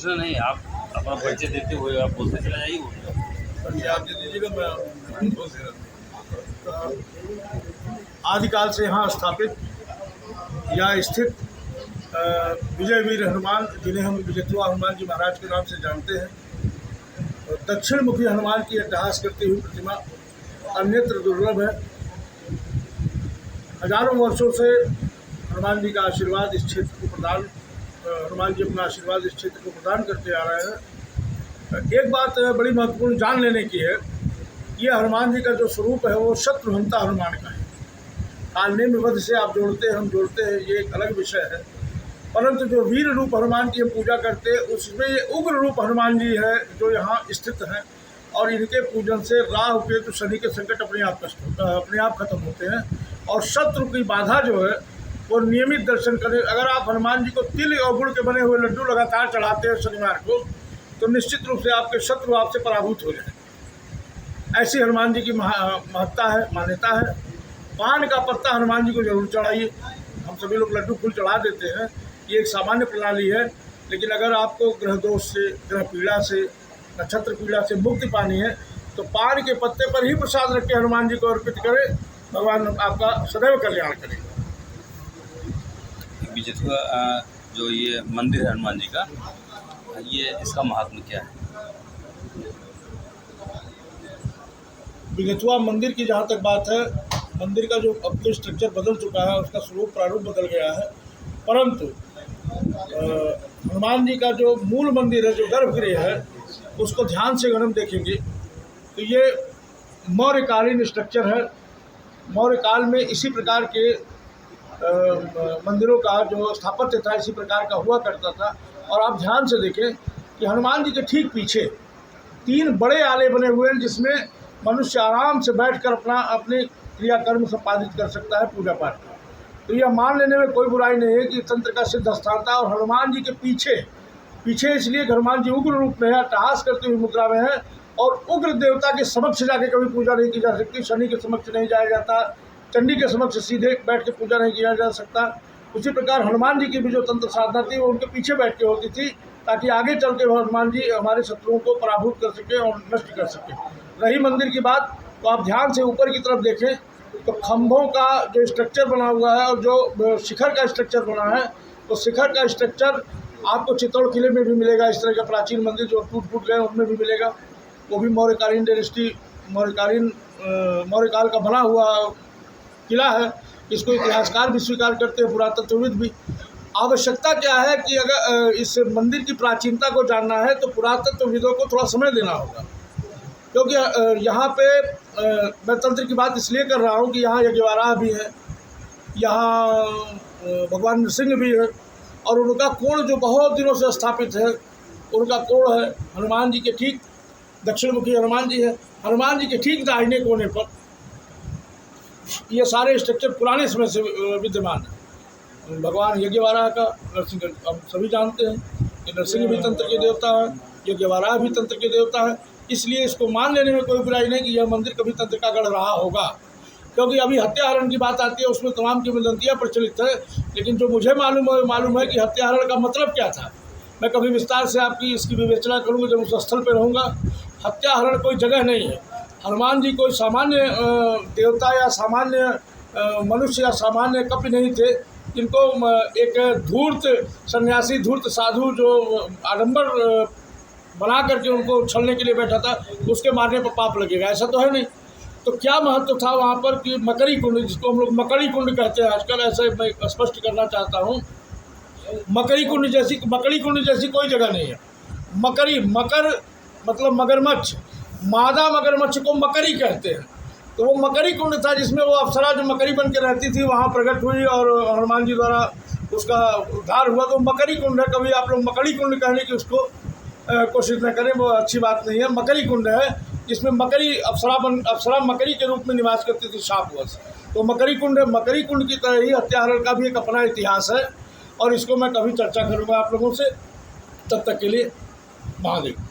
पूछना नहीं, आप अपना परिचय देते हुए आप बोलते चला जाइए। परिचय आप दे दीजिएगा, मैं आदिकाल से यहाँ स्थापित या स्थित विजय वीर हनुमान, जिन्हें हम विजयत्वा हनुमान जी महाराज के नाम से जानते हैं, दक्षिण मुखी हनुमान की अट्टहास करती हुई प्रतिमा अन्यत्र दुर्लभ है। हजारों वर्षों से हनुमान जी का आशीर्वाद इस क्षेत्र को प्रदान हनुमान जी अपना आशीर्वाद इस क्षेत्र को प्रदान करते आ रहे हैं। एक बात बड़ी महत्वपूर्ण जान लेने की है, ये हनुमान जी का जो स्वरूप है वो शत्रुहंता हनुमान का है। कालनेम वध से आप जोड़ते हैं, हम जोड़ते हैं, ये एक अलग विषय है। परंतु जो वीर रूप हनुमान की हम पूजा करते हैं उसमें ये उग्र रूप हनुमान जी है जो यहाँ स्थित हैं, और इनके पूजन से राहु केतु शनि के संकट अपने आप खत्म होते हैं, और शत्रु की बाधा जो है वो नियमित दर्शन करें। अगर आप हनुमान जी को तिल और गुड़ के बने हुए लड्डू लगातार चढ़ाते हैं शनिवार को, तो निश्चित रूप से आपके शत्रु आपसे पराभूत हो जाए। ऐसी हनुमान जी की महत्ता है, मान्यता है। पान का पत्ता हनुमान जी को जरूर चढ़ाइए। हम सभी लोग लड्डू फूल चढ़ा देते हैं, ये एक सामान्य प्रणाली है, लेकिन अगर आपको ग्रह दोष से, ग्रह पीड़ा से, नक्षत्र पीड़ा से मुक्ति पानी है तो पान के पत्ते पर ही प्रसाद रख के हनुमान जी को अर्पित करें। भगवान आपका सदैव कल्याण करेगा। विजयत्वा जो ये मंदिर है हनुमान जी का, ये इसका महात्म्य क्या है? विजयत्वा मंदिर की जहाँ तक बात है, मंदिर का जो अब तो स्ट्रक्चर बदल चुका है, उसका स्वरूप प्रारूप बदल गया है, परंतु हनुमान जी का जो मूल मंदिर है, जो गर्भगृह है, उसको ध्यान से अगर हम देखेंगे तो ये मौर्यकालीन स्ट्रक्चर है। मौर्य काल में इसी प्रकार के मंदिरों का जो स्थापत्य था इसी प्रकार का हुआ करता था। और आप ध्यान से देखें कि हनुमान जी के ठीक पीछे 3 बड़े आले बने हुए हैं, जिसमें मनुष्य आराम से बैठकर अपने क्रियाकर्म संपादित कर सकता है, पूजा पाठ का। तो यह मान लेने में कोई बुराई नहीं है कि तंत्र का सिद्ध स्थान था। और हनुमान जी के पीछे इसलिए हनुमान जी उग्र रूप में है, अट्टहास करते हुए मुद्रा में है, और उग्र देवता के समक्ष जाके कभी पूजा नहीं की जा सकती। शनि के समक्ष नहीं जाया जाता, चंडी के समक्ष सीधे बैठ के पूजा नहीं किया जा सकता। उसी प्रकार हनुमान जी की भी जो तंत्र साधना थी वो उनके पीछे बैठ के होती थी, ताकि आगे चल के हनुमान जी हमारे शत्रुओं को पराभूत कर सके और नष्ट कर सके। रही मंदिर की बात, तो आप ध्यान से ऊपर की तरफ देखें तो खंभों का जो स्ट्रक्चर बना हुआ है और जो शिखर का स्ट्रक्चर बना है, तो शिखर का स्ट्रक्चर आपको चित्तौड़ किले में भी मिलेगा। इस तरह का प्राचीन मंदिर जो टूट गए उनमें भी मिलेगा। वो भी मौर्यकालीन डायनेस्टी, मौर्यकाल का बना हुआ किला है। इसको इतिहासकार भी स्वीकार करते हैं, पुरातत्वविद भी। आवश्यकता क्या है कि अगर इस मंदिर की प्राचीनता को जानना है तो पुरातत्वविदों को थोड़ा समय देना होगा, क्योंकि यहाँ पे मैं तंत्र की बात इसलिए कर रहा हूँ कि यहाँ यज्ञवाराह भी है, यहाँ भगवान नृसिंह भी है, और उनका कोण जो बहुत दिनों से स्थापित है, उनका कोण है हनुमान जी के ठीक दक्षिणमुखी हनुमान जी है। हनुमान जी के ठीक दाहिने कोने पर ये सारे स्ट्रक्चर पुराने समय से विद्यमान है। भगवान यज्ञवाराह का, नरसिंह हम सभी जानते हैं कि नरसिंह भी तंत्र के देवता है, यज्ञवाराह भी तंत्र के देवता है। इसलिए इसको मान लेने में कोई बुराई नहीं कि यह मंदिर कभी तंत्र का गढ़ रहा होगा, क्योंकि अभी हत्याहरण की बात आती है, उसमें तमाम किंवदंतियाँ प्रचलित है। लेकिन जो मुझे मालूम है कि हत्याहरण का मतलब क्या था, मैं कभी विस्तार से आपकी इसकी विवेचना करूँगा जब उस स्थल पर रहूँगा। हत्याहरण कोई जगह नहीं है। हनुमान जी कोई सामान्य देवता या सामान्य मनुष्य या सामान्य कपि नहीं थे, जिनको एक धूर्त सन्यासी, धूर्त साधु जो आडंबर बना करके उनको छलने के लिए बैठा था, उसके मारने पर पाप लगेगा, ऐसा तो है नहीं। तो क्या महत्व था वहाँ पर कि मकरी कुंड, जिसको हम लोग मकड़ी कुंड कहते हैं आजकल, ऐसे मैं स्पष्ट करना चाहता हूँ। मकड़ी कुंड जैसी कोई जगह नहीं है। मकर मतलब मगरमच्छ, मादा मगरमच्छ को मकड़ी कहते हैं। तो वो मकड़ी कुंड था जिसमें वो अप्सरा जो मकड़ी बन के रहती थी वहाँ प्रकट हुई और हनुमान जी द्वारा उसका उद्धार हुआ। तो मकड़ी कुंड है। कभी आप लोग मकड़ी कुंड कहने की उसको कोशिश न करें, वो अच्छी बात नहीं है। मकड़ी कुंड है जिसमें मकड़ी अप्सरा मकड़ी के रूप में निवास करती थी शापवश। तो मकड़ी कुंड है। मकड़ी कुंड की तरह ही हत्याहरण का भी एक अपना इतिहास है, और इसको मैं कभी चर्चा करूँगा आप लोगों से। तब तक के लिए महादेव।